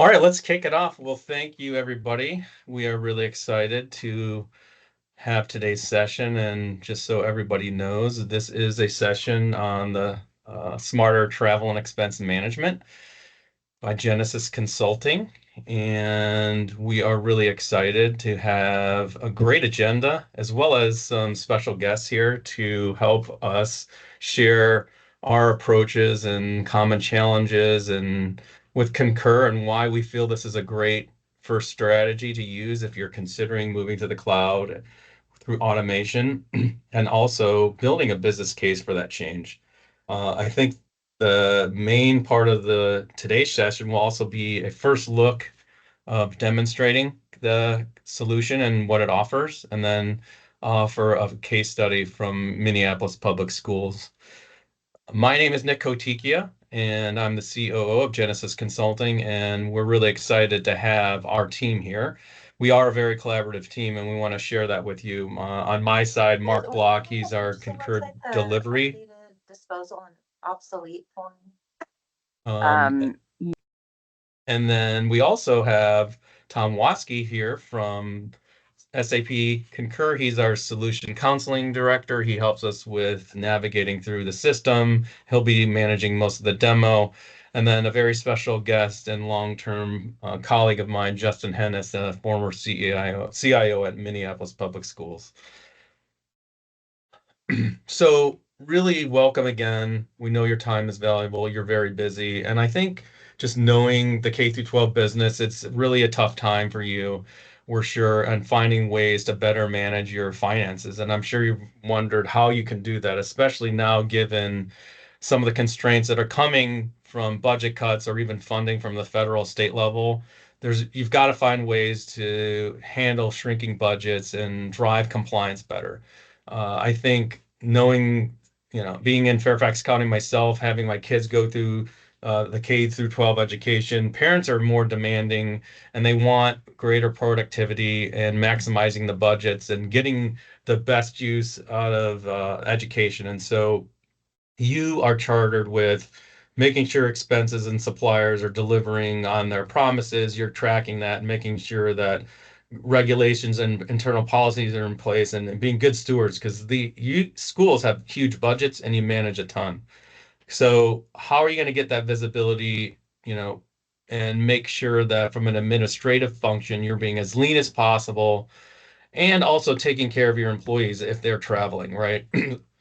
All right, let's kick it off. Well, thank you, everybody. We are really excited to have today's session. And just so everybody knows, this is a session on the smarter travel and expense management by Genesis Consulting. And we are really excited to have a great agenda as well as some special guests here to help us share our approaches and common challenges and with Concur and why we feel this is a great first strategy to use if you're considering moving to the cloud through automation and also building a business case for that change. I think the main part of the today's session will also be a first look of demonstrating the solution and what it offers, and then offer a case study from Minneapolis Public Schools. My name is Nick Kotikia, and I'm the COO of Genesis Consulting, and we're really excited to have our team here. We are a very collaborative team, and we want to share that with you. On my side, Mark Block, he's our So looks Concur like the delivery. updated disposal and obsolete form. Um, and then we also have Tom Waski here from SAP Concur. He's our solution counseling director. He helps us with navigating through the system. He'll be managing most of the demo. And then a very special guest and long-term colleague of mine, Justin Hennis, a former CIO at Minneapolis Public Schools. So really welcome again. We know your time is valuable. You're very busy. And I think just knowing the K through 12 business, it's really a tough time for you, we're sure, and finding ways to better manage your finances. And I'm sure you've wondered how you can do that, especially now given some of the constraints that are coming from budget cuts or even funding from the federal state level. You've got to find ways to handle shrinking budgets and drive compliance better. I think knowing, being in Fairfax County myself, having my kids go through the K through 12 education, parents are more demanding and they want greater productivity and maximizing the budgets and getting the best use out of education. And so you are chartered with making sure expenses and suppliers are delivering on their promises. You're tracking that and making sure that regulations and internal policies are in place and being good stewards because schools have huge budgets and you manage a ton. So how are you going to get that visibility, and make sure that from an administrative function, you're being as lean as possible and also taking care of your employees if they're traveling, right?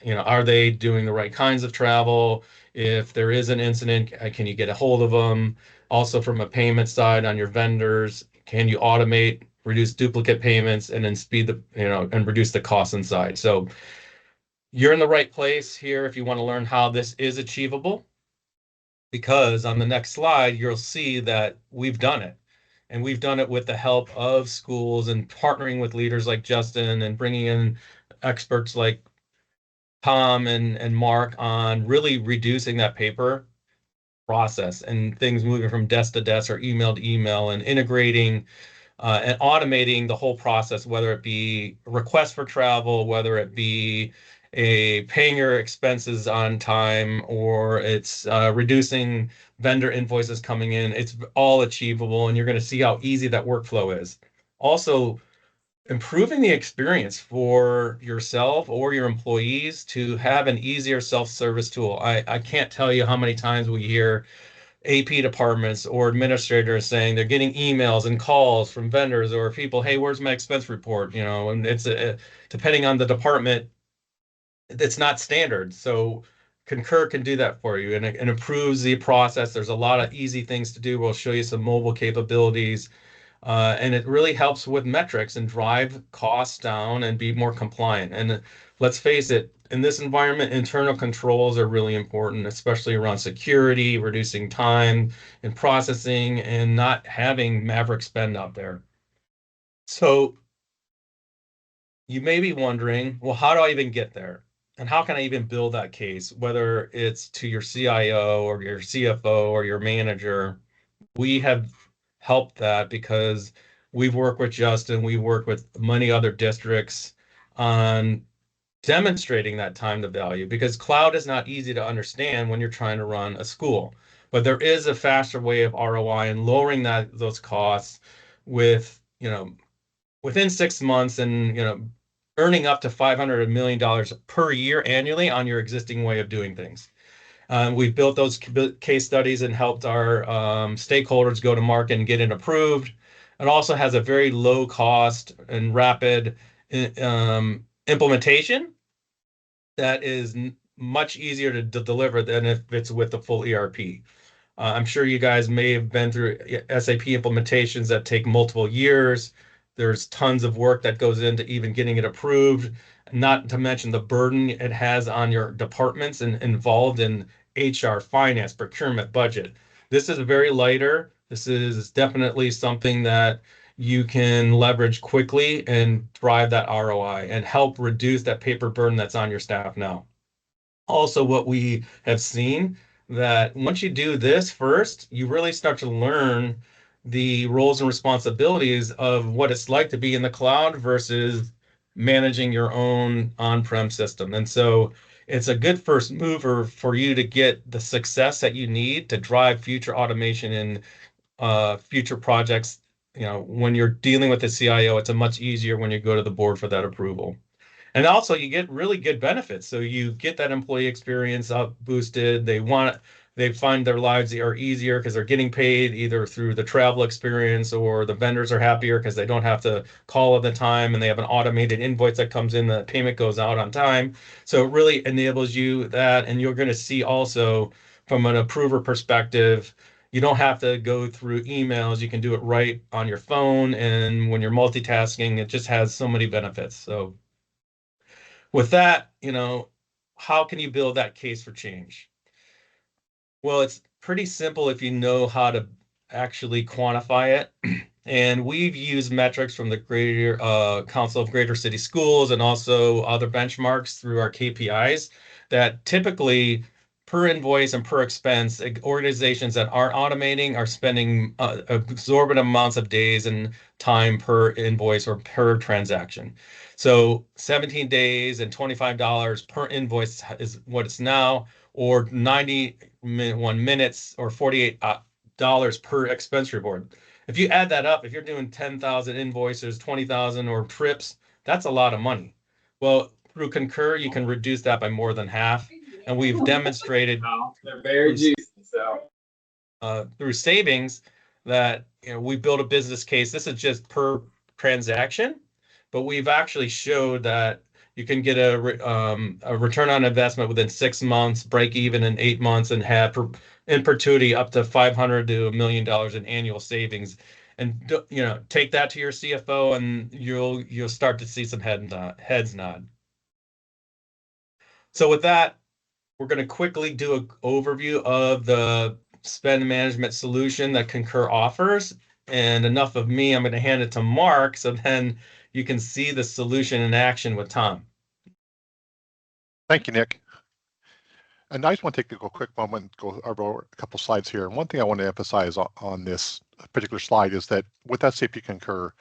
Are they doing the right kinds of travel? If there is an incident, can you get a hold of them? Also, from a payment side on your vendors, can you automate, reduce duplicate payments, and then and reduce the costs inside? So you're in the right place here if you want to learn how this is achievable, because on the next slide, you'll see that we've done it. And we've done it with the help of schools and partnering with leaders like Justin and bringing in experts like Tom and Mark on really reducing that paper process and things moving from desk to desk or email to email and integrating and automating the whole process, whether it be requests for travel, whether it be a paying your expenses on time, or it's reducing vendor invoices coming in. It's all achievable, and you're going to see how easy that workflow is. Also, improving the experience for yourself or your employees to have an easier self-service tool. I can't tell you how many times we hear AP departments or administrators saying they're getting emails and calls from vendors or people, hey, where's my expense report? And it's depending on the department, it's not standard. So Concur can do that for you and it improves the process. There's a lot of easy things to do. We'll show you some mobile capabilities. And it really helps with metrics and drive costs down and be more compliant. And let's face it, in this environment, internal controls are really important, especially around security, reducing time in processing, and not having maverick spend out there. So you may be wondering, well, how do I even get there? And how can I even build that case, whether it's to your CIO or your CFO or your manager? We have helped that because we've worked with Justin, we work with many other districts on demonstrating that time to value because cloud is not easy to understand when you're trying to run a school. But there is a faster way of ROI and lowering those costs with, within 6 months and, earning up to $500 million per year annually on your existing way of doing things. We've built those case studies and helped our stakeholders go to market and get it approved. It also has a very low cost and rapid implementation that is much easier to deliver than if it's with the full ERP. I'm sure you guys may have been through SAP implementations that take multiple years. There's tons of work that goes into even getting it approved, not to mention the burden it has on your departments and involved in HR, finance, procurement, budget. This is very lighter. This is definitely something that you can leverage quickly and drive that ROI and help reduce that paper burden that's on your staff now. Also, what we have seen that once you do this first, you really start to learn the roles and responsibilities of what it's like to be in the cloud versus managing your own on-prem system. And so it's a good first mover for you to get the success that you need to drive future automation and future projects. When you're dealing with the CIO, it's a much easier when you go to the board for that approval. And also you get really good benefits. So you get that employee experience up boosted. They find their lives are easier because they're getting paid either through the travel experience, or the vendors are happier because they don't have to call at the time and they have an automated invoice that comes in, the payment goes out on time. So it really enables you that. And you're going to see also from an approver perspective, you don't have to go through emails. You can do it right on your phone. And when you're multitasking, it just has so many benefits. So with that, how can you build that case for change? Well, it's pretty simple if you know how to actually quantify it. And we've used metrics from the Greater Council of Greater City Schools and also other benchmarks through our KPIs that typically per invoice and per expense, organizations that aren't automating are spending exorbitant amounts of days and time per invoice or per transaction. So 17 days and $25 per invoice is what it's now, or 91 minutes or $48 per expense report. If you add that up, if you're doing 10,000 invoices, 20,000 or trips, that's a lot of money. Well, through Concur, you can reduce that by more than half. And we've demonstrated they're very juicy. So through savings that we build a business case. This is just per transaction, but we've actually showed that you can get a return on investment within 6 months, break even in 8 months, and have in perpetuity up to $500 to $1 million in annual savings. And take that to your CFO, and you'll start to see some heads nod. So with that, we're going to quickly do an overview of the spend management solution that Concur offers. And enough of me, I'm going to hand it to Mark so then you can see the solution in action with Tom. Thank you, Nick. And I just want to take a quick moment and go over a couple slides here. And one thing I want to emphasize on this particular slide is that with SAP Concur,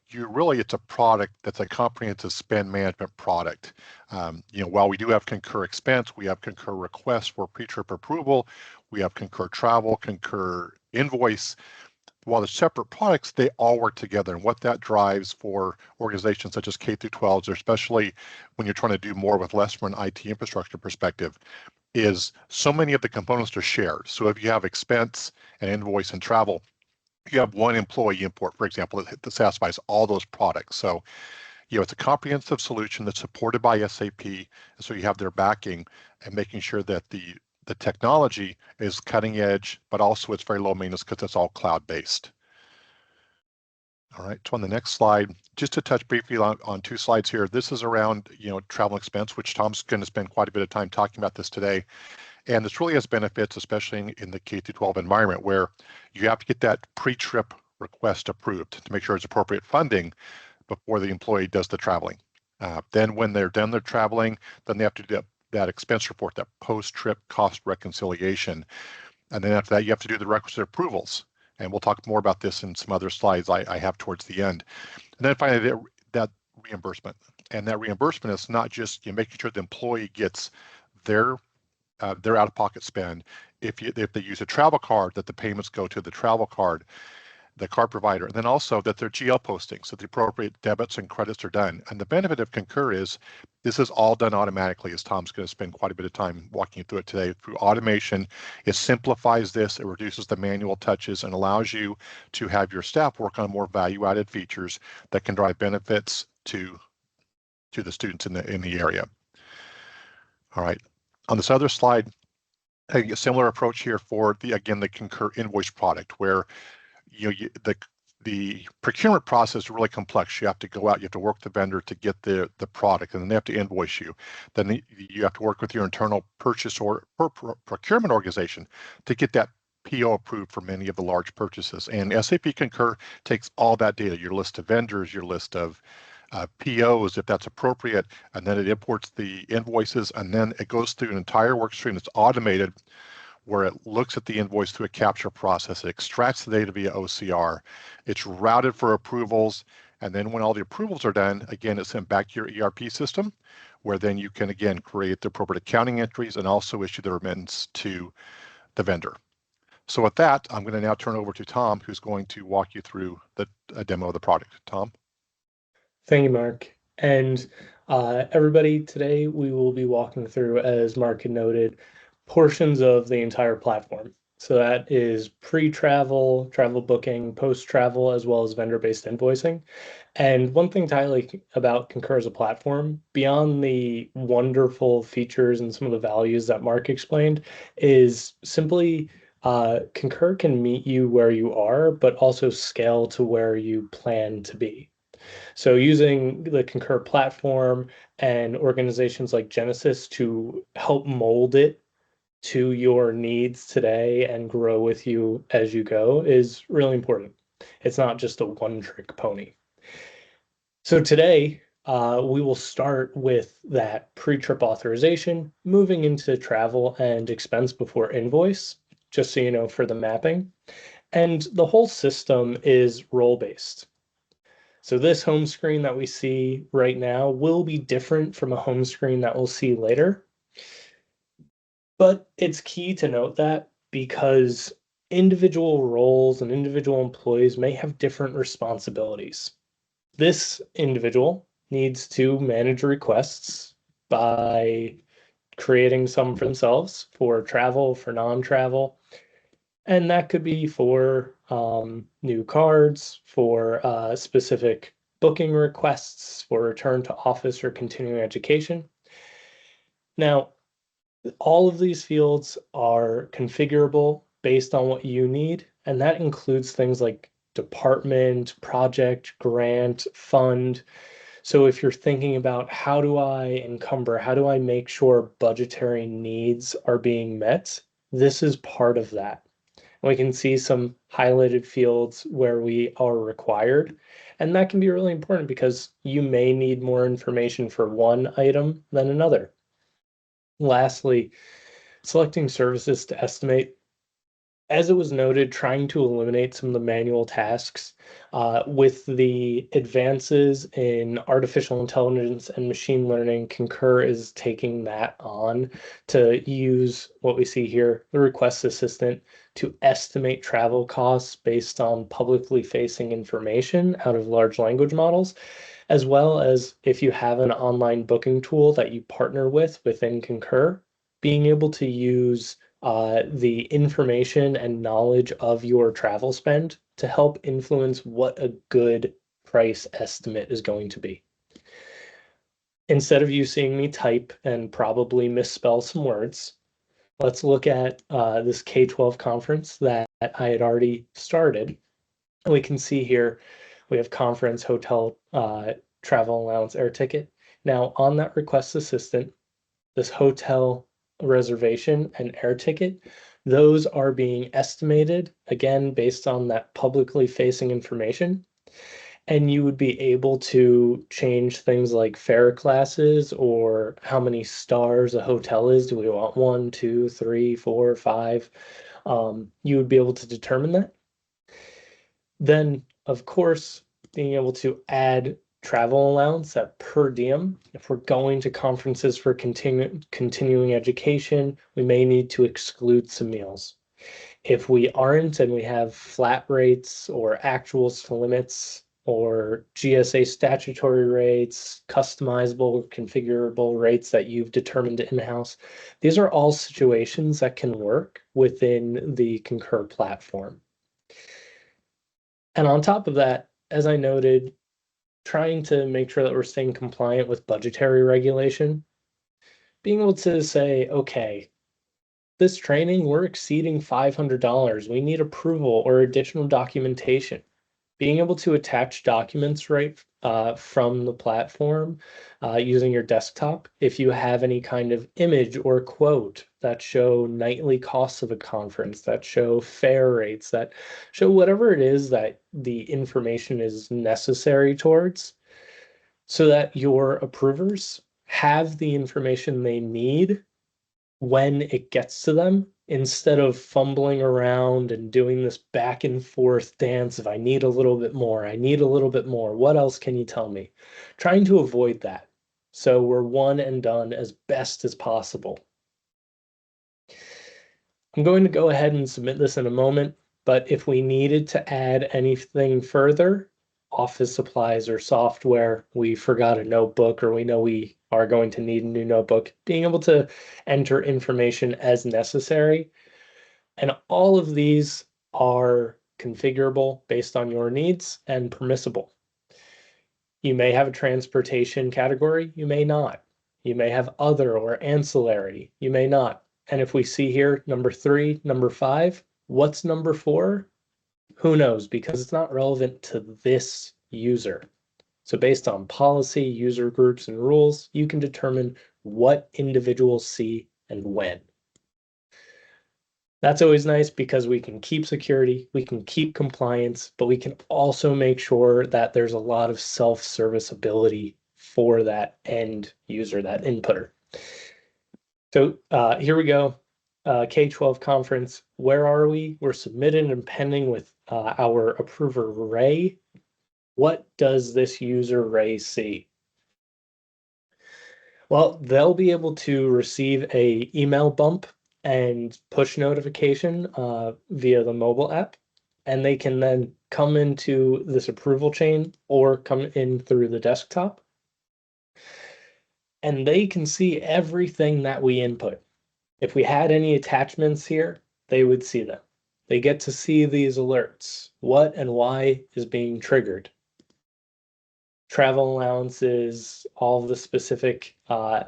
it's a product that's a comprehensive spend management product. While we do have Concur Expense, we have Concur Request for pre-trip approval, we have Concur Travel, Concur Invoice. While they're separate products, they all work together. And what that drives for organizations such as K-12s, especially when you're trying to do more with less from an IT infrastructure perspective, is so many of the components are shared. So if you have expense and invoice and travel, you have one employee import, for example, that satisfies all those products. So, it's a comprehensive solution that's supported by SAP. And so you have their backing and making sure that the technology is cutting edge, but also it's very low maintenance because it's all cloud-based. All right, so on the next slide, just to touch briefly on two slides here. This is around, travel expense, which Tom's going to spend quite a bit of time talking about this today. And this really has benefits, especially in the K-12 environment, where you have to get that pre-trip request approved to make sure it's appropriate funding before the employee does the traveling. Then when they're done their traveling, then they have to do that expense report, that post-trip cost reconciliation. And then after that, you have to do the requisite approvals. And we'll talk more about this in some other slides I have towards the end. And then finally, that reimbursement. And that reimbursement is not just making sure the employee gets their out-of-pocket spend. if they use a travel card, that the payments go to the travel card, the card provider, and then also that they're GL postings, so the appropriate debits and credits are done. And the benefit of Concur is this is all done automatically, as Tom's going to spend quite a bit of time walking you through it today. Through automation, it simplifies this, it reduces the manual touches, and allows you to have your staff work on more value-added features that can drive benefits to the students in the area. All right, on this other slide, a similar approach here for the Concur invoice product, where the procurement process is really complex. You have to go out, you have to work the vendor to get the product, and then they have to invoice you. Then you have to work with your internal purchase or procurement organization to get that PO approved for many of the large purchases. And SAP Concur takes all that data, your list of vendors, your list of POs, if that's appropriate, and then it imports the invoices, and then it goes through an entire work stream that's automated, where it looks at the invoice through a capture process, it extracts the data via OCR, it's routed for approvals, and then when all the approvals are done, again, it's sent back to your ERP system, where then you can, again, create the appropriate accounting entries and also issue the remittance to the vendor. So with that, I'm going to now turn over to Tom, who's going to walk you through a demo of the product. Tom? Thank you, Mark. And everybody, today we will be walking through, as Mark had noted, portions of the entire platform. So that is pre-travel, travel booking, post-travel, as well as vendor-based invoicing. And one thing to highlight about Concur as a platform, beyond the wonderful features and some of the values that Mark explained, is simply Concur can meet you where you are, but also scale to where you plan to be. So using the Concur platform and organizations like Genesis to help mold it to your needs today and grow with you as you go is really important. It's not just a one-trick pony. So today, we will start with that pre-trip authorization, moving into travel and expense before invoice, just so you know, for the mapping. And the whole system is role-based. So this home screen that we see right now will be different from a home screen that we'll see later. But it's key to note that, because individual roles and individual employees may have different responsibilities. This individual needs to manage requests by creating some for themselves, for travel, for non-travel. And that could be for new cards, for specific booking requests, for return to office or continuing education. Now, all of these fields are configurable based on what you need, and that includes things like department, project, grant, fund. So if you're thinking about how do I encumber, how do I make sure budgetary needs are being met, this is part of that. We can see some highlighted fields where we are required, and that can be really important because you may need more information for one item than another. Lastly, selecting services to estimate. As it was noted, trying to eliminate some of the manual tasks with the advances in artificial intelligence and machine learning, Concur is taking that on to use what we see here, the request assistant, to estimate travel costs based on publicly facing information out of large language models, as well as if you have an online booking tool that you partner with within Concur, being able to use the information and knowledge of your travel spend to help influence what a good price estimate is going to be. Instead of you seeing me type and probably misspell some words, let's look at this K-12 conference that I had already started. And we can see here, we have conference, hotel, travel allowance, air ticket. Now on that request assistant, this hotel reservation and air ticket, those are being estimated, again, based on that publicly facing information. And you would be able to change things like fare classes or how many stars a hotel is. Do we want 1, 2, 3, 4, 5? You would be able to determine that. Then, of course, being able to add travel allowance at per diem. If we're going to conferences for continuing education, we may need to exclude some meals. If we aren't and we have flat rates or actuals to limits or GSA statutory rates, customizable, configurable rates that you've determined in-house, these are all situations that can work within the Concur platform. And on top of that, as I noted, trying to make sure that we're staying compliant with budgetary regulation, being able to say, okay, this training, we're exceeding $500. We need approval or additional documentation. Being able to attach documents right from the platform using your desktop. If you have any kind of image or quote that show nightly costs of a conference, that show fare rates, that show whatever it is that the information is necessary towards, so that your approvers have the information they need when it gets to them, instead of fumbling around and doing this back and forth dance of I need a little bit more, I need a little bit more, what else can you tell me? Trying to avoid that. So we're one and done as best as possible. I'm going to go ahead and submit this in a moment, but if we needed to add anything further, office supplies or software, we forgot a notebook, or we know we are going to need a new notebook, being able to enter information as necessary. And all of these are configurable based on your needs and permissible. You may have a transportation category, you may not. You may have other or ancillary, you may not. And if we see here, number 3, number 5, what's number 4? Who knows, because it's not relevant to this user. So based on policy, user groups, and rules, you can determine what individuals see and when. That's always nice because we can keep security, we can keep compliance, but we can also make sure that there's a lot of self-service ability for that end user, that inputter. So here we go. K-12 conference, where are we? We're submitted and pending with our approver, Ray. What does this user, Ray, see? Well, they'll be able to receive a email bump and push notification via the mobile app, and they can then come into this approval chain or come in through the desktop, and they can see everything that we input. If we had any attachments here, they would see them. They get to see these alerts, what and why is being triggered. Travel allowances, all of the specific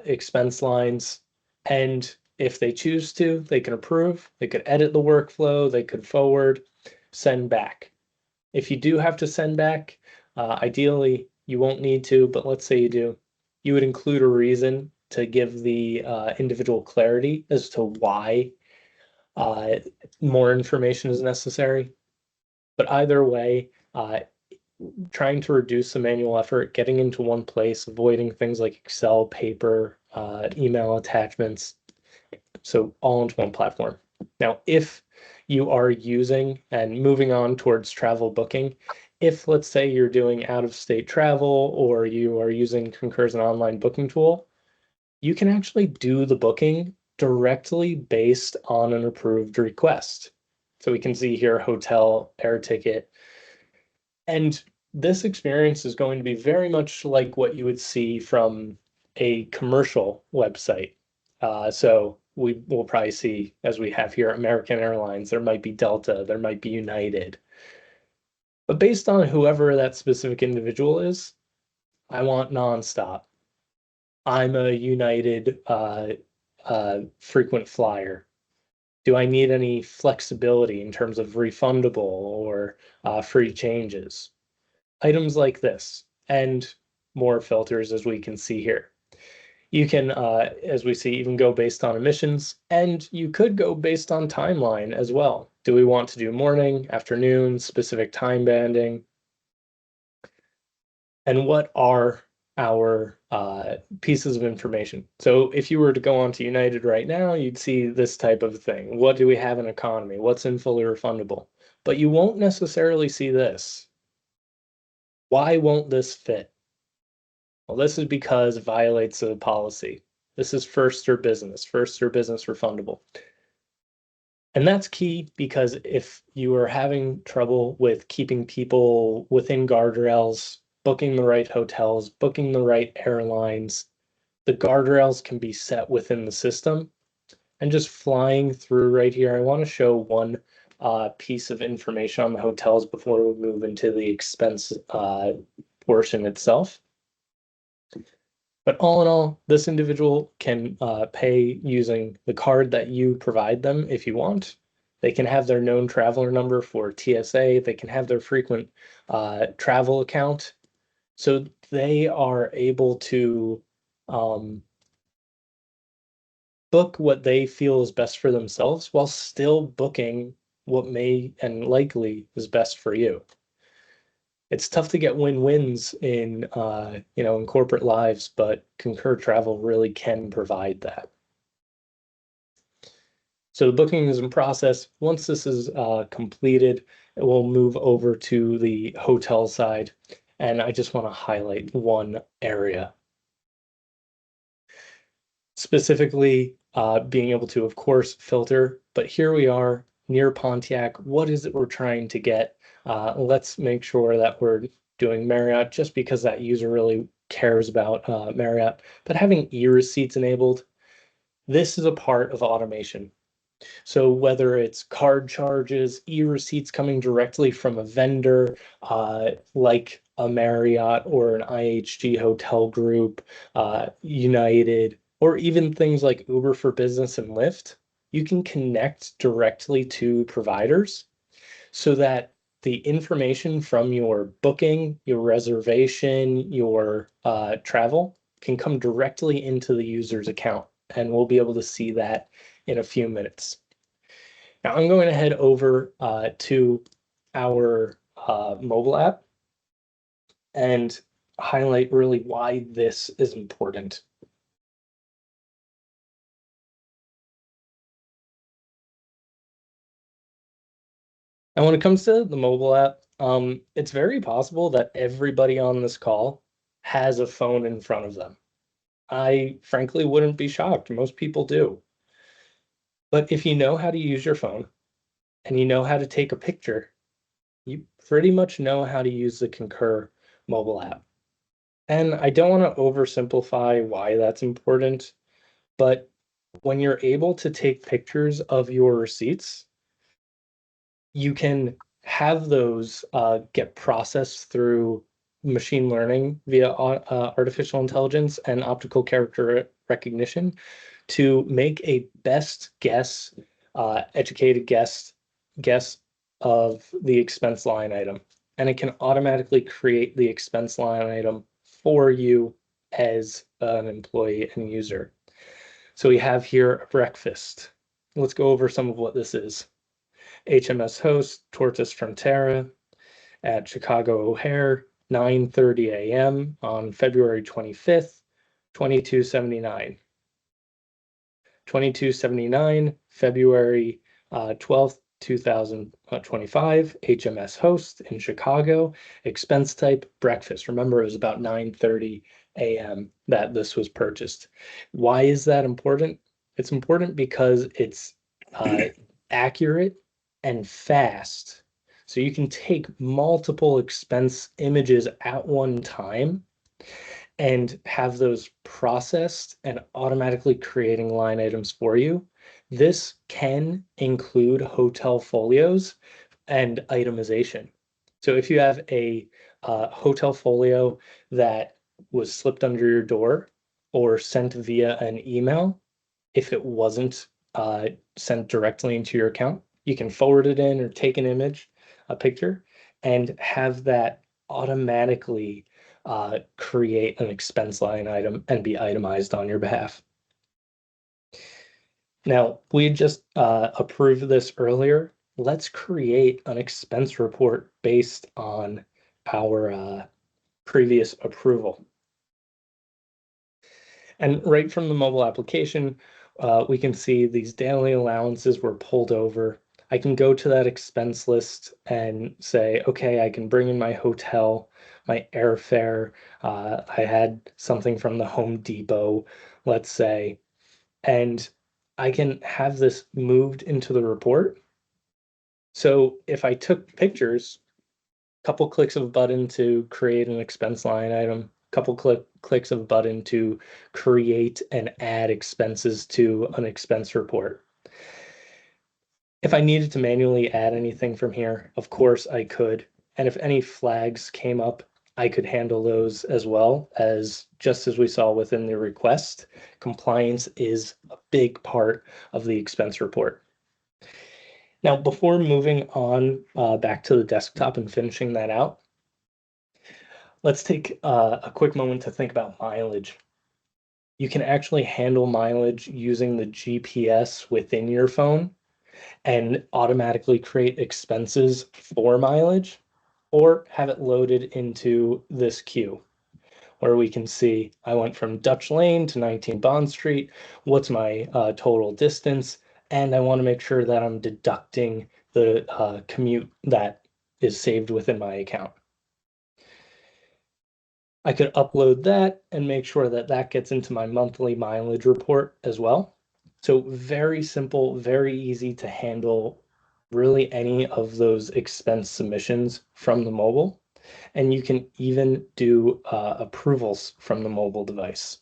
expense lines, and if they choose to, they can approve, they could edit the workflow, they could forward, send back. If you do have to send back, ideally you won't need to, but let's say you do, you would include a reason to give the individual clarity as to why more information is necessary. But either way, trying to reduce the manual effort, getting into one place, avoiding things like Excel, paper, email attachments, so all into one platform. Now, if you are using and moving on towards travel booking, if let's say you're doing out-of-state travel or you are using Concur as an online booking tool, you can actually do the booking directly based on an approved request. So we can see here hotel, air ticket, and this experience is going to be very much like what you would see from a commercial website. So we will probably see, as we have here, American Airlines, there might be Delta, there might be United. But based on whoever that specific individual is, I want nonstop. I'm a United frequent flyer. Do I need any flexibility in terms of refundable or free changes? Items like this, and more filters as we can see here. You can, as we see, even go based on emissions, and you could go based on timeline as well. Do we want to do morning, afternoon, specific time banding? And what are our pieces of information? So if you were to go on to United right now, you'd see this type of thing. What do we have in economy? What's in fully refundable? But you won't necessarily see this. Why won't this fit? Well, this is because it violates a policy. This is first or business refundable. And that's key because if you are having trouble with keeping people within guardrails, booking the right hotels, booking the right airlines, the guardrails can be set within the system. And just flying through right here, I want to show one piece of information on the hotels before we move into the expense portion itself. But all in all, this individual can pay using the card that you provide them if you want. They can have their known traveler number for TSA. They can have their frequent travel account. So they are able to book what they feel is best for themselves while still booking what may and likely is best for you. It's tough to get win-wins in in corporate lives, but Concur Travel really can provide that. So the booking is in process. Once this is completed, it will move over to the hotel side. And I just want to highlight one area. Specifically, being able to, of course, filter, but here we are near Pontiac. What is it we're trying to get? Let's make sure that we're doing Marriott just because that user really cares about Marriott. But having e-receipts enabled, this is a part of automation. So whether it's card charges, e-receipts coming directly from a vendor like a Marriott or an IHG hotel group, United, or even things like Uber for Business and Lyft, you can connect directly to providers so that the information from your booking, your reservation, your travel can come directly into the user's account. And we'll be able to see that in a few minutes. Now I'm going to head over to our mobile app and highlight really why this is important. And when it comes to the mobile app, it's very possible that everybody on this call has a phone in front of them. I frankly wouldn't be shocked. Most people do. But if you know how to use your phone and you know how to take a picture, you pretty much know how to use the Concur mobile app. And I don't want to oversimplify why that's important, but when you're able to take pictures of your receipts, you can have those get processed through machine learning via artificial intelligence and optical character recognition to make a best guess, educated guess of the expense line item. And it can automatically create the expense line item for you as an employee and user. So we have here a breakfast. Let's go over some of what this is. HMS host, Tortoise Frontera at Chicago O'Hare, 9:30 a.m. on February 25th, 2279. 2279, February 12th, 2025, HMS host in Chicago, expense type breakfast. Remember, it was about 9:30 a.m. that this was purchased. Why is that important? It's important because it's accurate and fast. So you can take multiple expense images at one time and have those processed and automatically creating line items for you. This can include hotel folios and itemization. So if you have a hotel folio that was slipped under your door or sent via an email, if it wasn't sent directly into your account, you can forward it in or take an image, a picture, and have that automatically create an expense line item and be itemized on your behalf. Now, we just approved this earlier. Let's create an expense report based on our previous approval. And right from the mobile application, we can see these daily allowances were pulled over. I can go to that expense list and say, okay, I can bring in my hotel, my airfare. I had something from the Home Depot, let's say, and I can have this moved into the report. So if I took pictures, couple clicks of a button to create an expense line item, couple clicks of a button to create and add expenses to an expense report. If I needed to manually add anything from here, of course I could. And if any flags came up, I could handle those as well, as just as we saw within the request. Compliance is a big part of the expense report. Now, before moving on back to the desktop and finishing that out, let's take a quick moment to think about mileage. You can actually handle mileage using the GPS within your phone and automatically create expenses for mileage, or have it loaded into this queue where we can see I went from Dutch Lane to 19 Bond Street. What's my total distance? And I want to make sure that I'm deducting the commute that is saved within my account. I could upload that and make sure that that gets into my monthly mileage report as well. So very simple, very easy to handle really any of those expense submissions from the mobile. And you can even do approvals from the mobile device.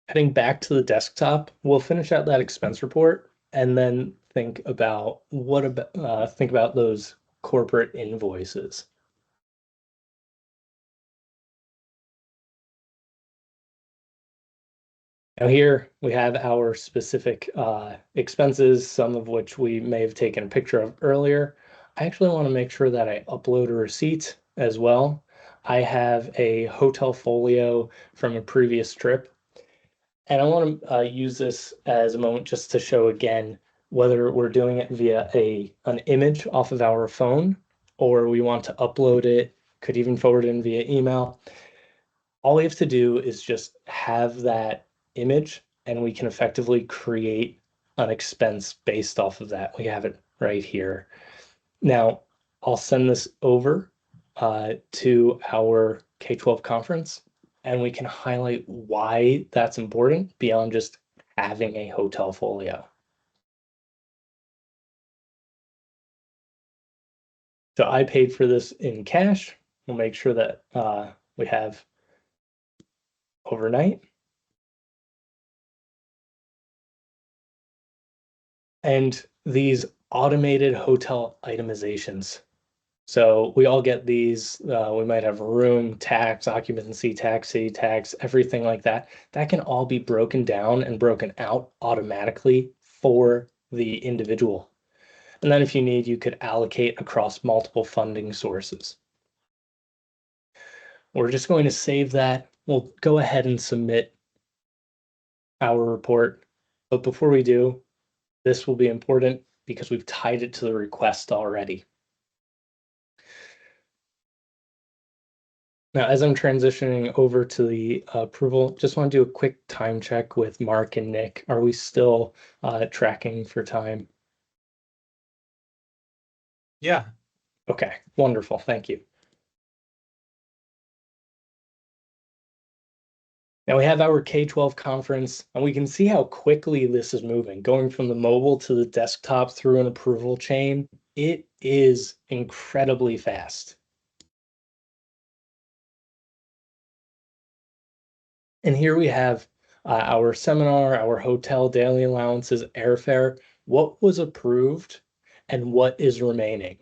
Heading back to the desktop, we'll finish out that expense report and then think about those corporate invoices. Now here we have our specific expenses, some of which we may have taken a picture of earlier. I actually want to make sure that I upload a receipt as well. I have a hotel folio from a previous trip, and I want to use this as a moment just to show again whether we're doing it via an image off of our phone, or we want to upload it, could even forward it in via email. All we have to do is just have that image and we can effectively create an expense based off of that. We have it right here. Now, I'll send this over to our K-12 conference and we can highlight why that's important beyond just having a hotel folio. So I paid for this in cash. We'll make sure that we have overnight. And these automated hotel itemizations. So we all get these, we might have room tax, occupancy tax, city tax, everything like that. That can all be broken down and broken out automatically for the individual. And then if you need, you could allocate across multiple funding sources. We're just going to save that. We'll go ahead and submit our report. But before we do, this will be important because we've tied it to the request already. Now, as I'm transitioning over to the approval, just want to do a quick time check with Mark and Nick. Are we still tracking for time? Yeah. Okay, wonderful. Thank you. Now we have our K-12 conference, and we can see how quickly this is moving, going from the mobile to the desktop through an approval chain. It is incredibly fast. And here we have our seminar, our hotel daily allowances, airfare, what was approved and what is remaining.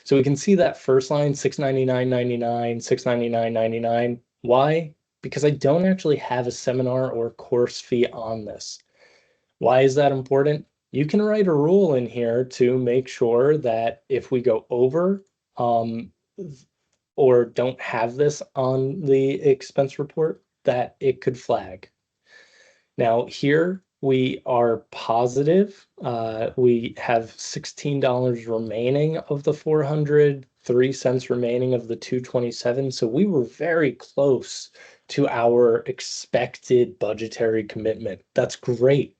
So we can see that first line, $699.99, $699.99. Why? Because I don't actually have a seminar or course fee on this. Why is that important? You can write a rule in here to make sure that if we go over or don't have this on the expense report, that it could flag. Now here we are positive. We have $16 remaining of the 400, 3 cents remaining of the 227. So we were very close to our expected budgetary commitment. That's great.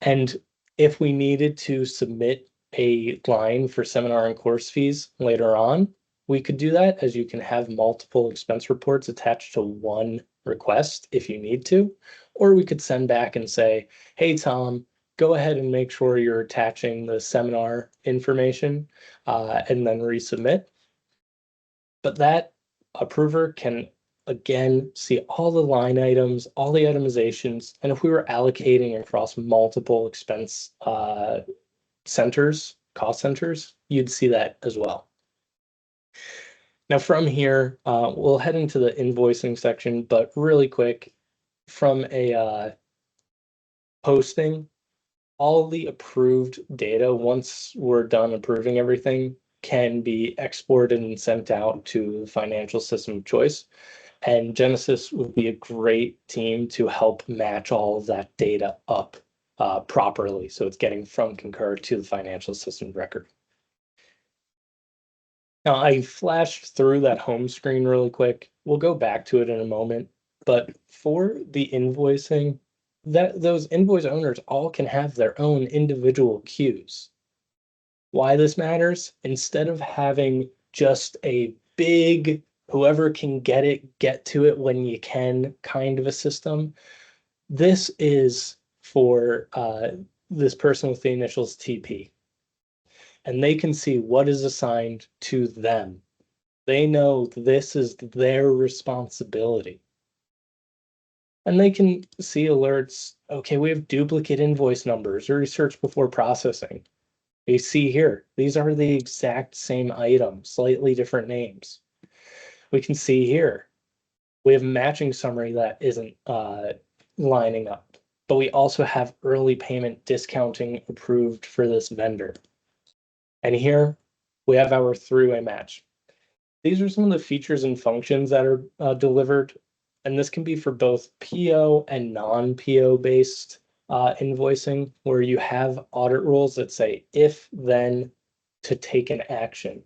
And if we needed to submit a line for seminar and course fees later on, we could do that, as you can have multiple expense reports attached to one request if you need to. Or we could send back and say, hey, Tom, go ahead and make sure you're attaching the seminar information and then resubmit. But that approver can again see all the line items, all the itemizations, and if we were allocating across multiple expense centers, cost centers, you'd see that as well. Now from here, we'll head into the invoicing section, but really quick, from a posting, all the approved data, once we're done approving everything, can be exported and sent out to the financial system of choice. And Genesis would be a great team to help match all of that data up properly. So it's getting from Concur to the financial system of record. Now, I flashed through that home screen really quick. We'll go back to it in a moment. But for the invoicing, those invoice owners all can have their own individual queues. Why this matters? Instead of having just a big, whoever can get it, get to it when you can kind of a system, this is for this person with the initials TP. And they can see what is assigned to them. They know this is their responsibility. And they can see alerts. Okay, we have duplicate invoice numbers, research before processing. You see here, these are the exact same item, slightly different names. We can see here, we have a matching summary that isn't lining up, but we also have early payment discounting approved for this vendor. And here we have our three-way match. These are some of the features and functions that are delivered, and this can be for both PO and non-PO based invoicing, where you have audit rules that say if then to take an action.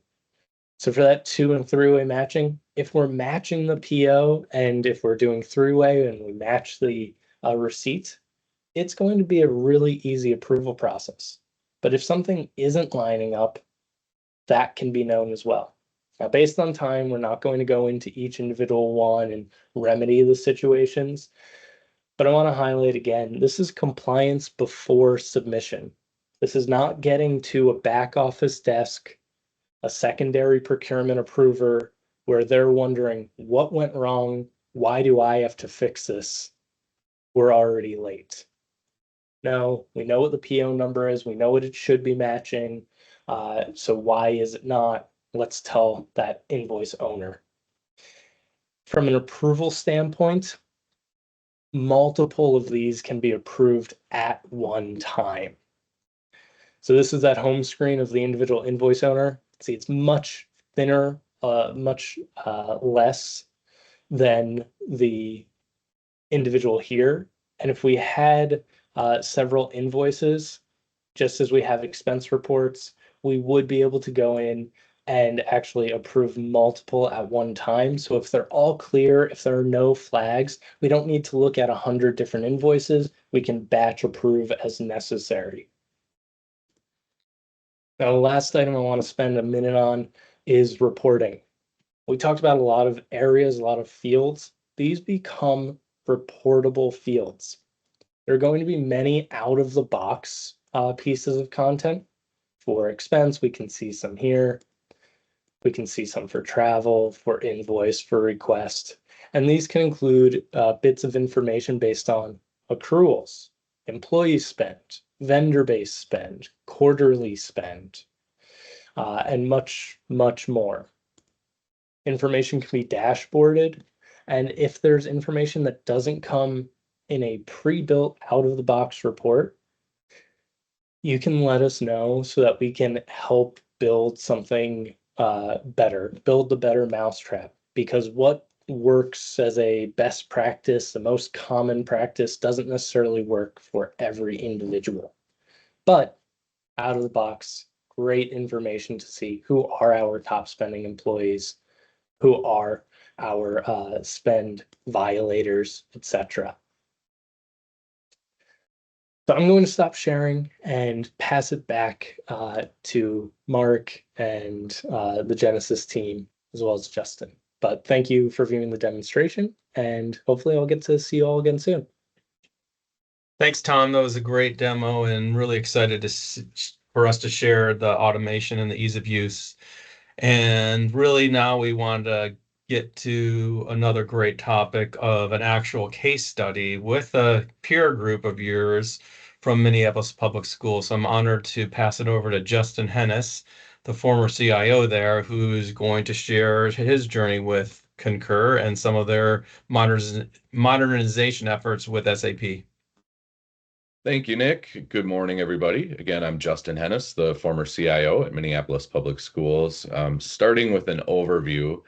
So for that 2 and 3-way matching, if we're matching the PO and if we're doing 3-way and we match the receipt, it's going to be a really easy approval process. But if something isn't lining up, that can be known as well. Now, based on time, we're not going to go into each individual one and remedy the situations. But I want to highlight again, this is compliance before submission. This is not getting to a back office desk, a secondary procurement approver, where they're wondering what went wrong, why do I have to fix this? We're already late. No, we know what the PO number is, we know what it should be matching. So why is it not? Let's tell that invoice owner. From an approval standpoint, multiple of these can be approved at one time. So this is that home screen of the individual invoice owner. See, it's much thinner, much less than the individual here. And if we had several invoices, just as we have expense reports, we would be able to go in and actually approve multiple at one time. So if they're all clear, if there are no flags, we don't need to look at 100 different invoices. We can batch approve as necessary. Now, the last item I want to spend a minute on is reporting. We talked about a lot of areas, a lot of fields. These become reportable fields. There are going to be many out of the box pieces of content. For expense, we can see some here. We can see some for travel, for invoice, for request. And these can include bits of information based on accruals, employee spend, vendor-based spend, quarterly spend, and much, much more. Information can be dashboarded. And if there's information that doesn't come in a pre-built out-of-the-box report, you can let us know so that we can help build something better, build the better mousetrap. Because what works as a best practice, the most common practice, doesn't necessarily work for every individual. But out of the box, great information to see who are our top spending employees, who are our spend violators, etc. So I'm going to stop sharing and pass it back to Mark and the Genesis team, as well as Justin. But thank you for viewing the demonstration, and hopefully I'll get to see you all again soon. Thanks, Tom. That was a great demo and really excited for us to share the automation and the ease of use. And really now we want to get to another great topic of an actual case study with a peer group of yours from Minneapolis Public Schools. So I'm honored to pass it over to Justin Hennis, the former CIO there, who's going to share his journey with Concur and some of their modernization efforts with SAP. Thank you, Nick. Good morning, everybody. Again, I'm Justin Hennis, the former CIO at Minneapolis Public Schools. Starting with an overview,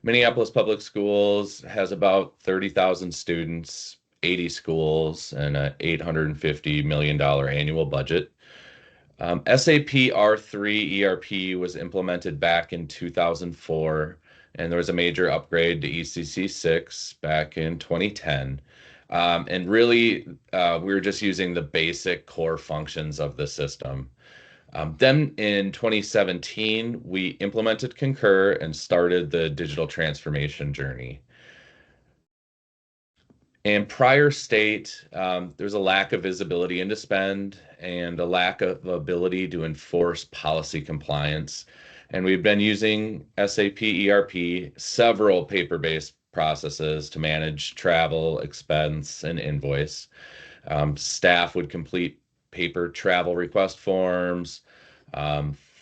Minneapolis Public Schools has about 30,000 students, 80 schools, and an $850 million annual budget. SAP R3 ERP was implemented back in 2004, and there was a major upgrade to ECC 6 back in 2010. And really, we were just using the basic core functions of the system. Then in 2017, we implemented Concur and started the digital transformation journey. In prior state, there's a lack of visibility into spend and a lack of ability to enforce policy compliance. And we've been using SAP ERP, several paper-based processes to manage travel, expense, and invoice. Staff would complete paper travel request forms.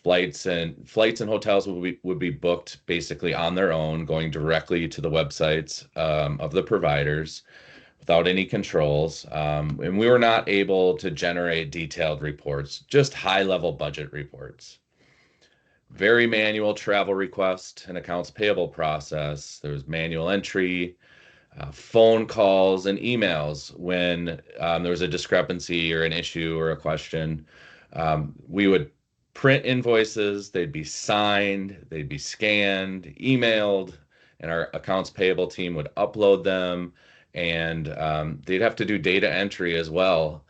Flights and hotels would be booked basically on their own, going directly to the websites of the providers without any controls. And we were not able to generate detailed reports, just high-level budget reports. Very manual travel request and accounts payable process. There was manual entry, phone calls, and emails when there was a discrepancy or an issue or a question. We would print invoices, they'd be signed, they'd be scanned, emailed, and our accounts payable team would upload them, and they'd have to do data entry as well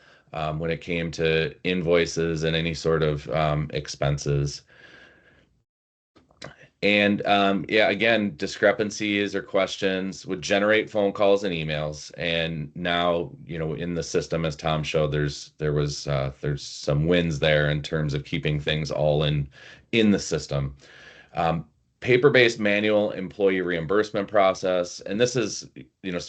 when it came to invoices and any sort of expenses. And yeah, again, discrepancies or questions would generate phone calls and emails. And now, in the system, as Tom showed, there's some wins there in terms of keeping things all in the system. Paper-based manual employee reimbursement process, and this is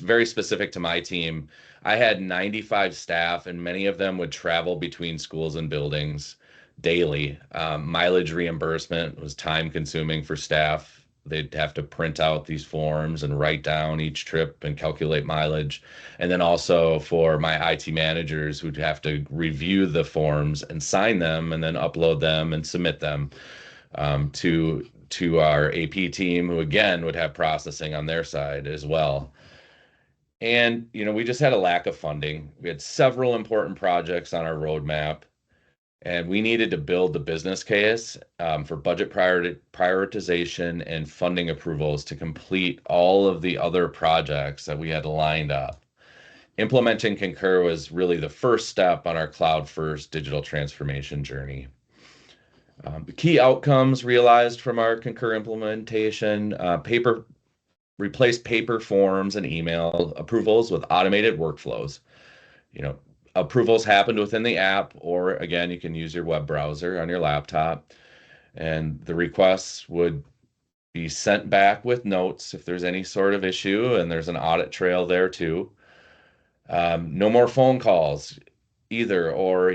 very specific to my team. I had 95 staff, and many of them would travel between schools and buildings daily. Mileage reimbursement was time consuming for staff. They'd have to print out these forms and write down each trip and calculate mileage. And then also for my IT managers who'd have to review the forms and sign them and then upload them and submit them to our AP team, who again would have processing on their side as well. And we just had a lack of funding. We had several important projects on our roadmap, and we needed to build the business case for budget prioritization and funding approvals to complete all of the other projects that we had lined up. Implementing Concur was really the first step on our cloud-first digital transformation journey. The key outcomes realized from our Concur implementation: replace paper forms and email approvals with automated workflows. Approvals happened within the app, or again, you can use your web browser on your laptop, and the requests would be sent back with notes if there's any sort of issue, and there's an audit trail there too. No more phone calls either, or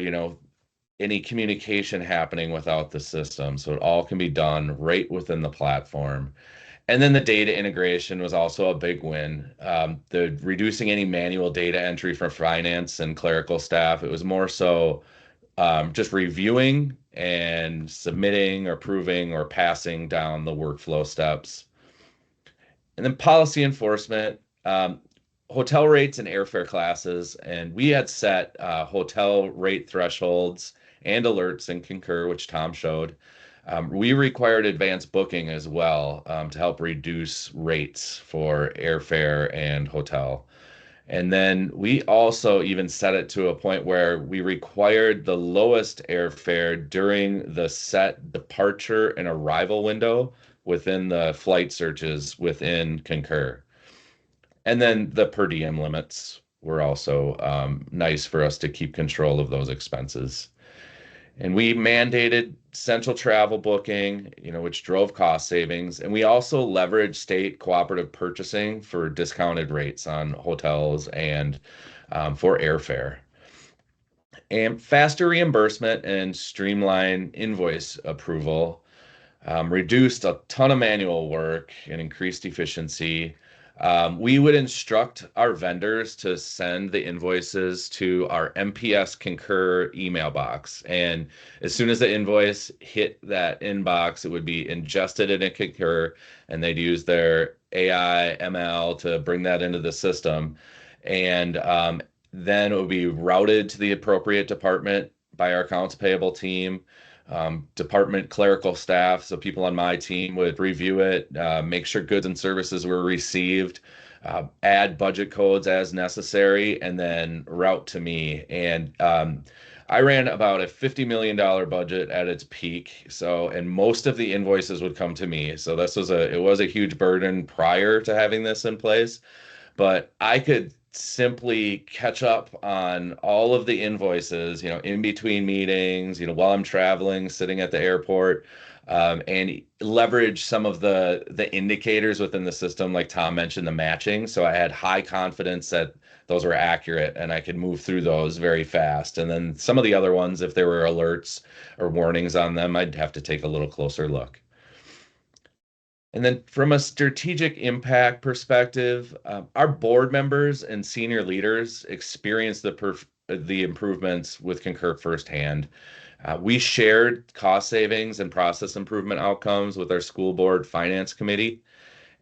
any communication happening without the system. So it all can be done right within the platform. And then the data integration was also a big win. The reducing any manual data entry for finance and clerical staff. It was more so just reviewing and submitting or approving or passing down the workflow steps. And then policy enforcement, hotel rates and airfare classes. And we had set hotel rate thresholds and alerts in Concur, which Tom showed. We required advanced booking as well to help reduce rates for airfare and hotel. And then we also even set it to a point where we required the lowest airfare during the set departure and arrival window within the flight searches within Concur. And then the per diem limits were also nice for us to keep control of those expenses. And we mandated central travel booking, which drove cost savings. And we also leveraged state cooperative purchasing for discounted rates on hotels and for airfare. And faster reimbursement and streamline invoice approval reduced a ton of manual work and increased efficiency. We would instruct our vendors to send the invoices to our MPS Concur email box. And as soon as the invoice hit that inbox, it would be ingested in a Concur, and they'd use their AI ML to bring that into the system. And then it would be routed to the appropriate department by our accounts payable team. Department clerical staff, so people on my team would review it, make sure goods and services were received, add budget codes as necessary, and then route to me. And I ran about a $50 million budget at its peak. And most of the invoices would come to me. So it was a huge burden prior to having this in place, but I could simply catch up on all of the invoices, in between meetings, while I'm traveling, sitting at the airport, and leverage some of the indicators within the system, like Tom mentioned, the matching. So I had high confidence that those were accurate and I could move through those very fast. And then some of the other ones, if there were alerts or warnings on them, I'd have to take a little closer look. And then from a strategic impact perspective, our board members and senior leaders experienced the improvements with Concur firsthand. We shared cost savings and process improvement outcomes with our school board finance committee,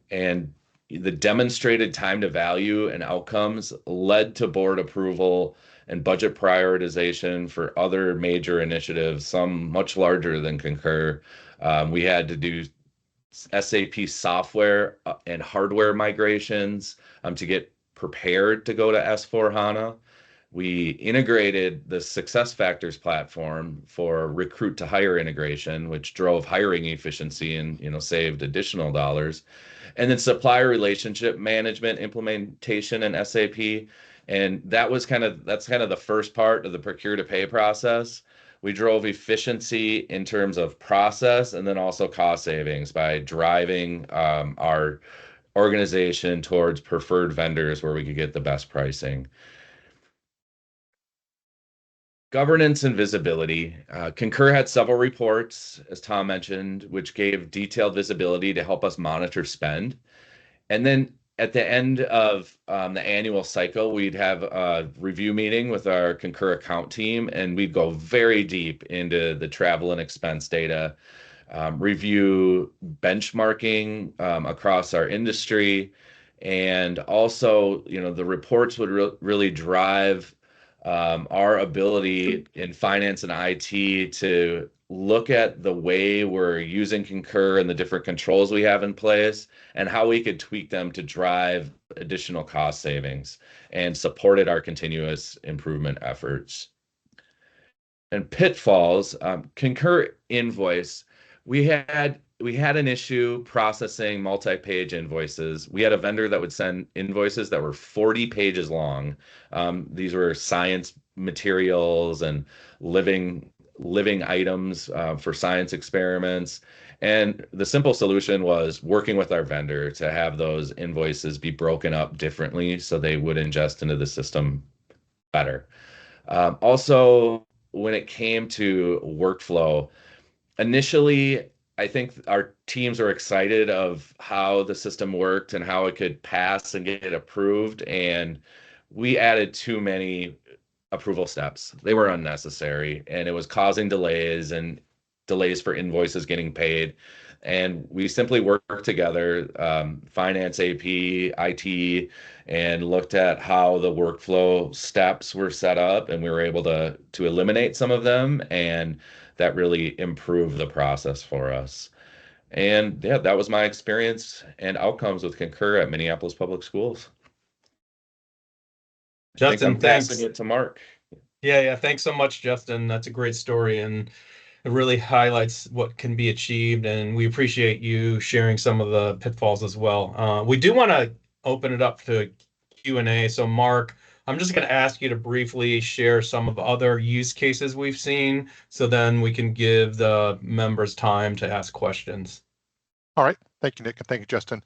and the demonstrated time to value and outcomes led to board approval and budget prioritization for other major initiatives, some much larger than Concur. We had to do SAP software and hardware migrations to get prepared to go to S/4HANA. We integrated the SuccessFactors platform for recruit to hire integration, which drove hiring efficiency and saved additional dollars. And then supplier relationship management implementation in SAP. And that's kind of the first part of the procure to pay process. We drove efficiency in terms of process and then also cost savings by driving our organization towards preferred vendors where we could get the best pricing. Governance and visibility. Concur had several reports, as Tom mentioned, which gave detailed visibility to help us monitor spend. And then at the end of the annual cycle, we'd have a review meeting with our Concur account team, and we'd go very deep into the travel and expense data, review benchmarking across our industry, and also, the reports would really drive our ability in finance and IT to look at the way we're using Concur and the different controls we have in place and how we could tweak them to drive additional cost savings and supported our continuous improvement efforts. And pitfalls, Concur invoice, we had an issue processing multi-page invoices. We had a vendor that would send invoices that were 40 pages long. These were science materials and living items for science experiments. And the simple solution was working with our vendor to have those invoices be broken up differently so they would ingest into the system better. Also, when it came to workflow, initially, I think our teams are excited of how the system worked and how it could pass and get approved. And we added too many approval steps. They were unnecessary, and it was causing delays for invoices getting paid. And we simply worked together, finance, AP, IT, and looked at how the workflow steps were set up, and we were able to eliminate some of them, and that really improved the process for us. And yeah, that was my experience and outcomes with Concur at Minneapolis Public Schools. I think I'm Justin, thanks. passing it to Mark. Yeah. Thanks so much, Justin. That's a great story, and it really highlights what can be achieved. And we appreciate you sharing some of the pitfalls as well. We do want to open it up to Q&A. So, Mark, I'm just going to ask you to briefly share some of the other use cases we've seen, so then we can give the members time to ask questions. All right. Thank you, Nick, and thank you, Justin.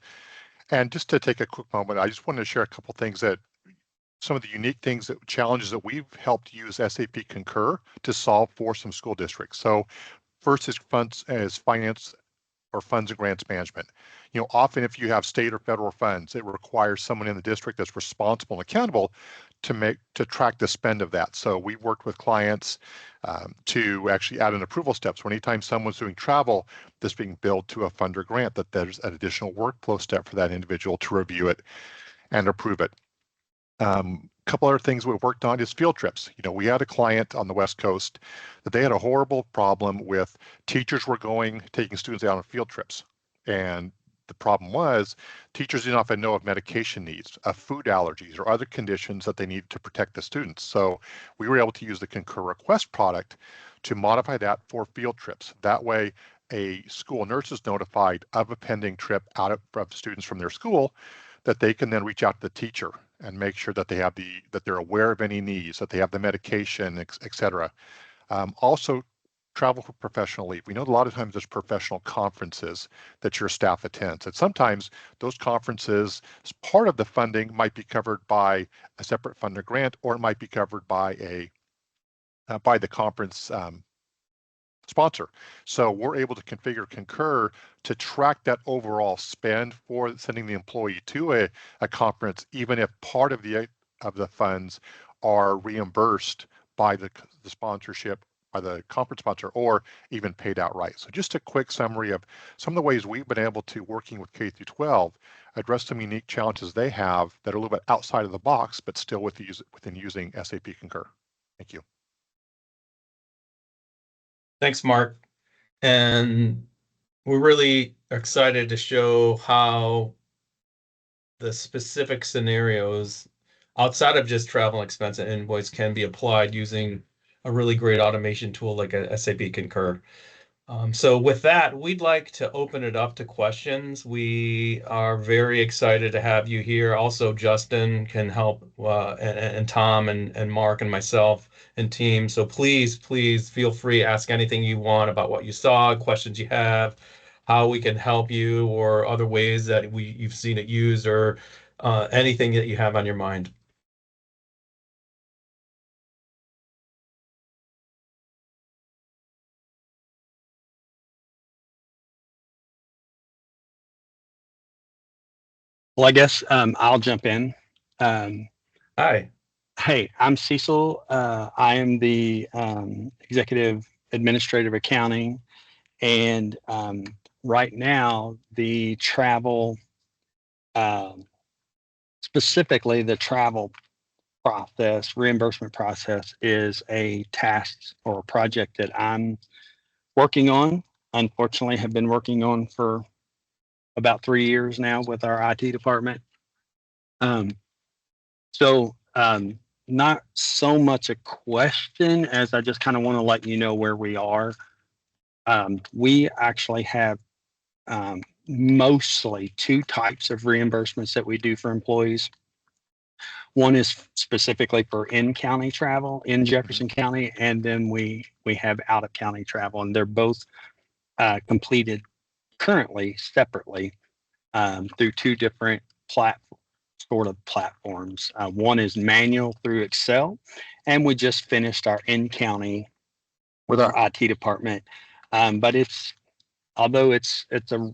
And just to take a quick moment, I just wanted to share a couple things that some of the unique things challenges that we've helped use SAP Concur to solve for some school districts. So first is finance or funds and grants management. Often if you have state or federal funds, it requires someone in the district that's responsible and accountable to track the spend of that. So we worked with clients to actually add an approval step. So anytime someone's doing travel that's being billed to a fund or grant, that there's an additional workflow step for that individual to review it and approve it. Couple other things we've worked on is field trips. We had a client on the West Coast that they had a horrible problem with teachers were taking students out on field trips. And the problem was teachers didn't often know of medication needs, of food allergies, or other conditions that they needed to protect the students. So we were able to use the Concur Request product to modify that for field trips. That way, a school nurse is notified of a pending trip out of students from their school, that they can then reach out to the teacher and make sure that that they're aware of any needs, that they have the medication, et cetera. Also, travel for professional leave. We know a lot of times there's professional conferences that your staff attends, and sometimes those conferences, as part of the funding, might be covered by a separate fund or grant, or it might be covered by the conference sponsor. So we're able to configure Concur to track that overall spend for sending the employee to a conference, even if part of the funds are reimbursed by the sponsorship, by the conference sponsor, or even paid outright. So just a quick summary of some of the ways we've been able to, working with K-12, address some unique challenges they have that are a little bit outside of the box, but still within using SAP Concur. Thank you. Thanks, Mark. And we're really excited to show how the specific scenarios outside of just travel expense and invoice can be applied using a really great automation tool like a SAP Concur. So with that, we'd like to open it up to questions. We are very excited to have you here. Also, Justin can help, and Tom and Mark and myself and team. So please feel free to ask anything you want about what you saw, questions you have, how we can help you, or other ways that you've seen it used, or anything that you have on your mind. Well, I guess I'll jump in. Hi. Hey, I'm Cecil. I am the Executive Administrative Accounting, and right now the travel, specifically the travel process, reimbursement process, is a task or a project that I'm working on. Unfortunately, have been working on for about 3 years now with our IT department. Not so much a question as I just kind of want to let you know where we are. We actually have mostly two types of reimbursements that we do for employees. One is specifically for in-county travel in Jefferson County, and then we have out-of-county travel, and they're both completed currently separately through two different platforms. One is manual through Excel, and we just finished our in-county with our IT department. But although it's a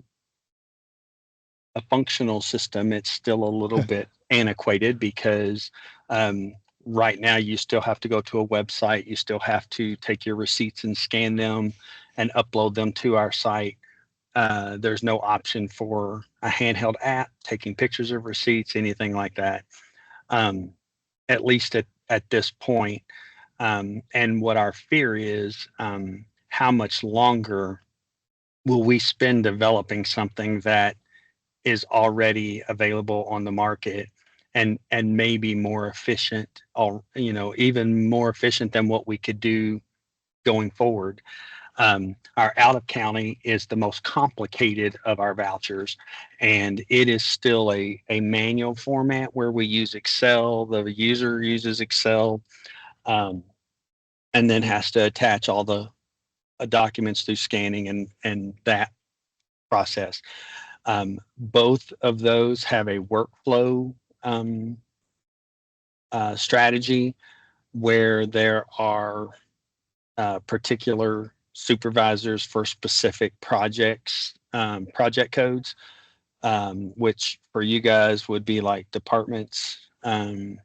functional system, it's still a little bit antiquated because right now you still have to go to a website. You still have to take your receipts and scan them and upload them to our site. There's no option for a handheld app, taking pictures of receipts, anything like that, at least at this point. And what our fear is, how much longer will we spend developing something that is already available on the market and maybe more efficient, or even more efficient than what we could do going forward. Our out of county is the most complicated of our vouchers, and it is still a manual format where we use Excel. The user uses Excel, and then has to attach all the documents through scanning and that process. Both of those have a workflow strategy where there are particular supervisors for specific projects, project codes, which for you guys would be like departments. And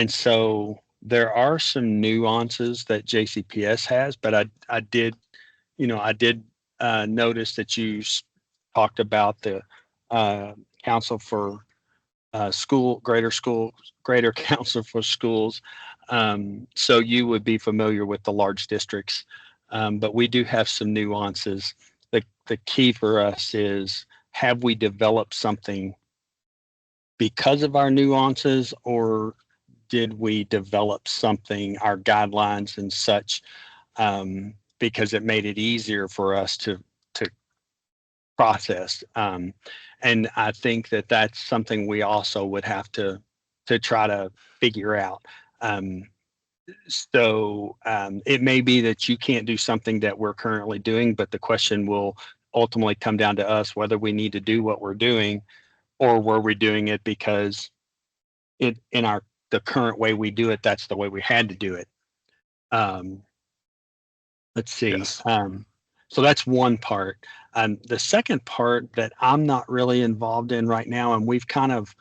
so there are some nuances that JCPS has, but I did notice that you talked about the Council for Greater Council for Schools. So you would be familiar with the large districts, but we do have some nuances. The key for us is, have we developed something because of our nuances, or did we develop something, our guidelines and such, because it made it easier for us to process? And I think that that's something we also would have to try to figure out. So it may be that you can't do something that we're currently doing, but the question will ultimately come down to us whether we need to do what we're doing, or were we doing it because the current way we do it, that's the way we had to do it. Let's see. Yes. So that's one part. The second part that I'm not really involved in right now, and we've kind of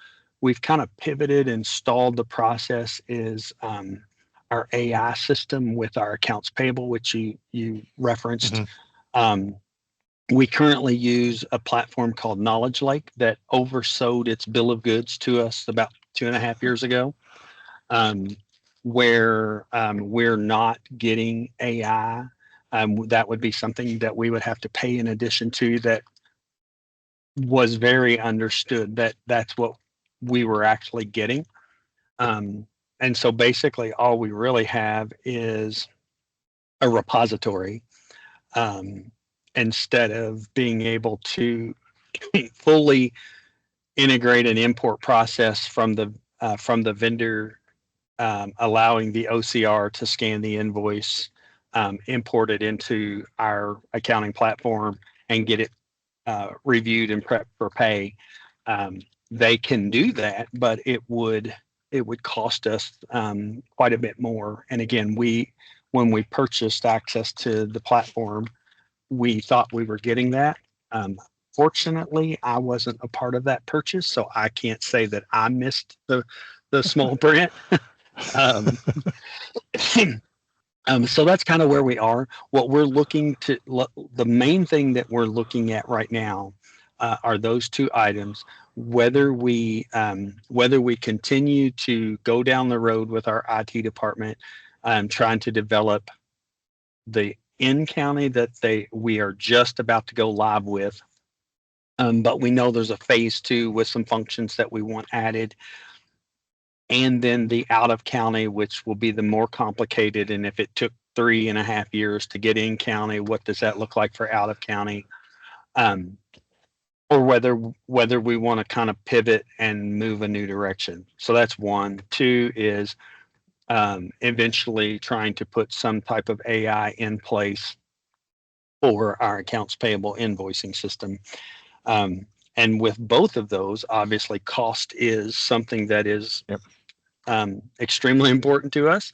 pivoted and stalled the process, is our AI system with our accounts payable, which you referenced. We currently use a platform called Knowledge Lake that oversold its bill of goods to us about 2.5 years ago, where we're not getting AI. That would be something that we would have to pay in addition to, that was very understood that that's what we were actually getting. And so basically all we really have is a repository, instead of being able to fully integrate an import process from the vendor, allowing the OCR to scan the invoice, import it into our accounting platform, and get it reviewed and prepped for pay. They can do that, but it would cost us quite a bit more. And again, when we purchased access to the platform, we thought we were getting that. Fortunately, I wasn't a part of that purchase, so I can't say that I missed the small print. So that's kind of where we are. What we're looking to, the main thing that we're looking at right now are those two items. Whether we continue to go down the road with our IT department, trying to develop the in-county that we are just about to go live with, but we know there's a phase 2 with some functions that we want added, and then the out of county, which will be the more complicated. And if it took 3.5 years to get in county, what does that look like for out of county? Or whether we want to kind of pivot and move a new direction. So that's one. Two is eventually trying to put some type of AI in place for our accounts payable invoicing system. And with both of those, obviously cost is something that is extremely important to us.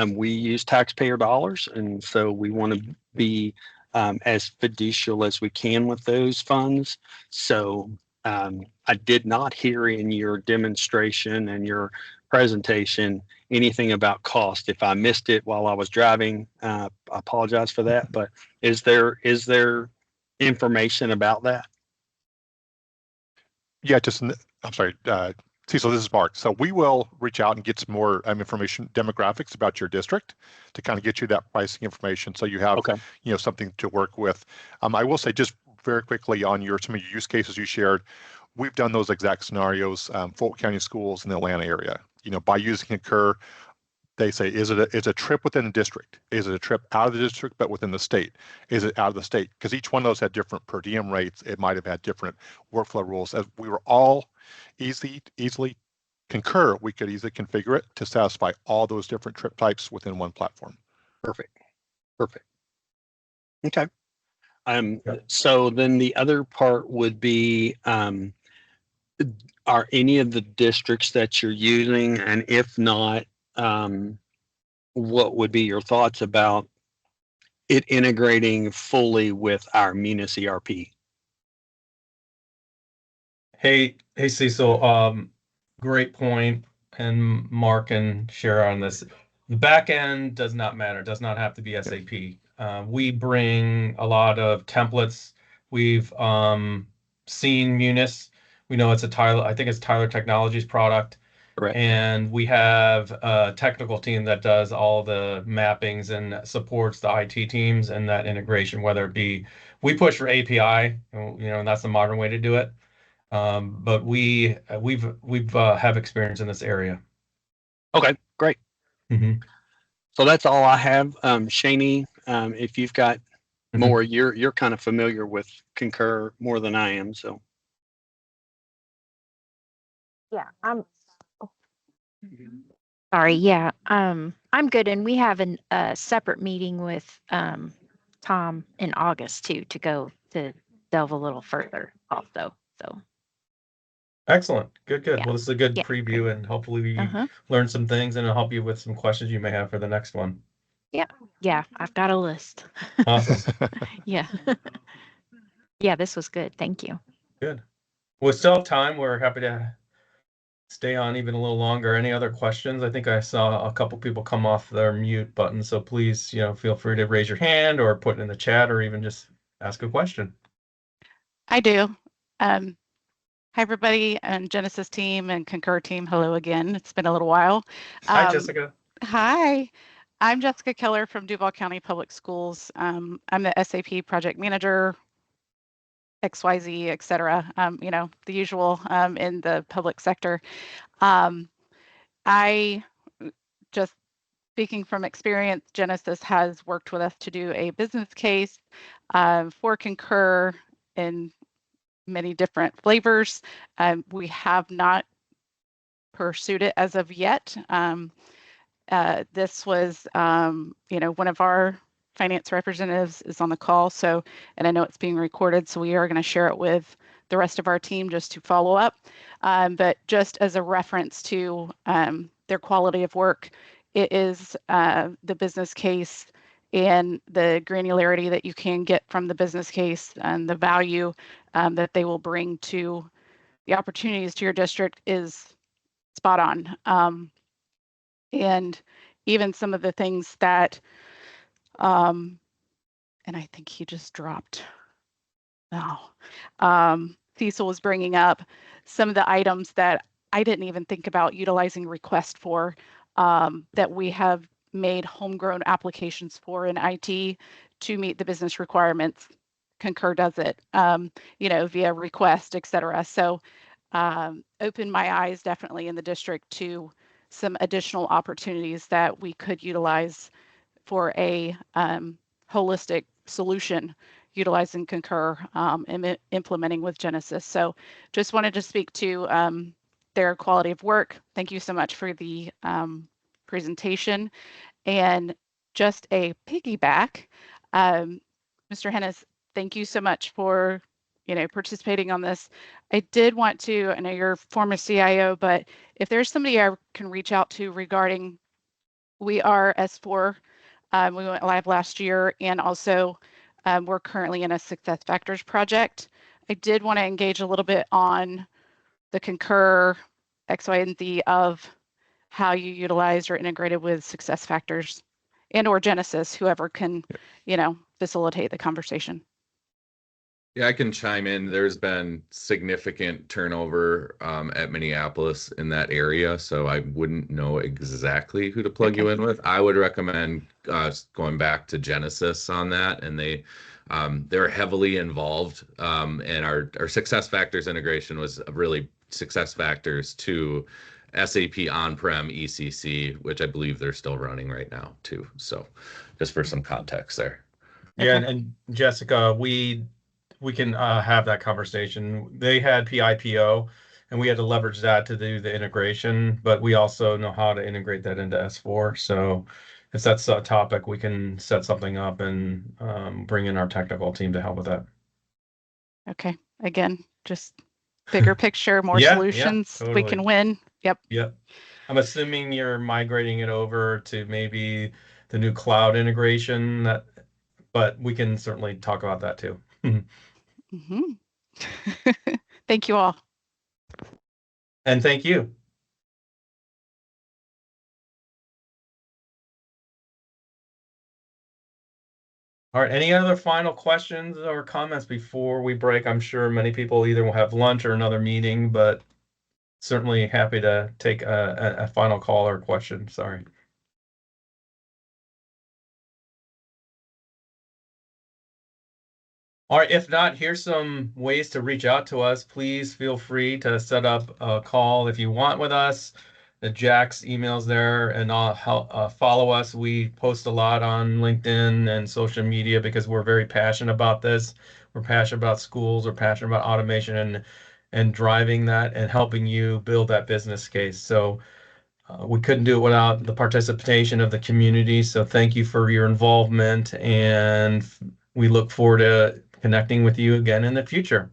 We use taxpayer dollars, and so we want to be as fiducial as we can with those funds. So I did not hear in your demonstration and your presentation anything about cost. If I missed it while I was driving, I apologize for that. But is there information about that? Yeah, I'm sorry, Cecil, this is Mark. So we will reach out and get some more information, demographics about your district, to kind of get you that pricing information, so you have something to work with. I will say, just very quickly on some of your use cases you shared. We've done those exact scenarios, Fulton County schools in the Atlanta area. By using Concur, they say, is it a trip within the district? Is it a trip out of the district but within the state? Is it out of the state? Because each one of those had different per diem rates. It might have had different workflow rules. As we were all easily Concur, we could easily configure it to satisfy all those different trip types within one platform. Perfect. Okay. So then the other part would be, are any of the districts that you're using, and if not, what would be your thoughts about it integrating fully with our Munis ERP? Hey, Cecil, great point, and Mark can share on this. The back end does not matter, does not have to be SAP. We bring a lot of templates. We've seen Munis. We know it's I think it's Tyler Technologies product. Correct. And we have a technical team that does all the mappings and supports the IT teams and that integration, whether it be, we push for API, and that's the modern way to do it. But we've have experience in this area. Okay, great. Mm-hmm. So that's all I have. Shani, if you've got more, you're kind of familiar with Concur more than I am. So Yeah, sorry. Yeah, I'm good. And we have a separate meeting with Tom in August too, to go to delve a little further also. So Excellent. Good. Yeah. Well, this is a good Yeah, preview, and hopefully we learn some things, and it'll help you with some questions you may have for the next one. yeah, I've got a list. Awesome. Yeah. Yeah, this was good. Thank you. Good. We still have time. We're happy to stay on even a little longer. Any other questions? I think I saw a couple people come off their mute button, so please, feel free to raise your hand or put it in the chat or even just ask a question. I do. Hi, everybody, and Genesis team and Concur team. Hello again. It's been a little while. Hi, Jessica. Hi, I'm Jessica Keller from Duval County Public Schools. I'm the SAP project manager, XYZ, et cetera, the usual in the public sector. I just speaking from experience, Genesis has worked with us to do a business case for Concur in many different flavors. We have not pursued it as of yet. This was, one of our finance representatives is on the call. So, and I know it's being recorded, so we are going to share it with the rest of our team just to follow up. But just as a reference to their quality of work, it is the business case and the granularity that you can get from the business case and the value that they will bring to the opportunities to your district is spot on. And even some of the things that, and I think he just dropped. Cecil was bringing up some of the items that I didn't even think about utilizing request for, that we have made homegrown applications for in IT to meet the business requirements. Concur does it, via request, et cetera. So open my eyes definitely in the district to some additional opportunities that we could utilize for a holistic solution utilizing Concur and implementing with Genesis. So just wanted to speak to their quality of work. Thank you so much for the presentation. And just a piggyback, Mr. Hennis, thank you so much for participating on this. I did want to, I know you're former CIO, but if there's somebody I can reach out to regarding, we are S4, we went live last year, and also we're currently in a success factors project. I did want to engage a little bit on the Concur X, Y, and Z of how you utilized or integrated with success factors and or Genesis, whoever can, facilitate the conversation. Yeah, I can chime in. There's been significant turnover at Minneapolis in that area, so I wouldn't know exactly who to plug you in with. I would recommend going back to Genesis on that, and they They're heavily involved, and our success factors integration was really success factors to SAP on-prem ECC, which I believe they're still running right now too. So just for some context there. Yeah, Okay. and Jessica, we can have that conversation. They had PIPO, and we had to leverage that to do the integration, but we also know how to integrate that into S4. So if that's a topic, we can set something up and bring in our technical team to help with that. Okay. Again, just bigger picture, more Yeah, solutions we totally. can win. Yep. Yep. I'm assuming you're migrating it over to maybe the new cloud integration that, but we can certainly talk about that too. Mm-hmm. Thank you all. And thank you. All right, any other final questions or comments before we break? I'm sure many people either will have lunch or another meeting, but certainly happy to take a final call or question. Sorry. All right, if not, here's some ways to reach out to us. Please feel free to set up a call if you want with us. Jack's email's there, and follow us. We post a lot on LinkedIn and social media because we're very passionate about this. We're passionate about schools. We're passionate about automation and driving that and helping you build that business case. So we couldn't do it without the participation of the community. So thank you for your involvement, and we look forward to connecting with you again in the future.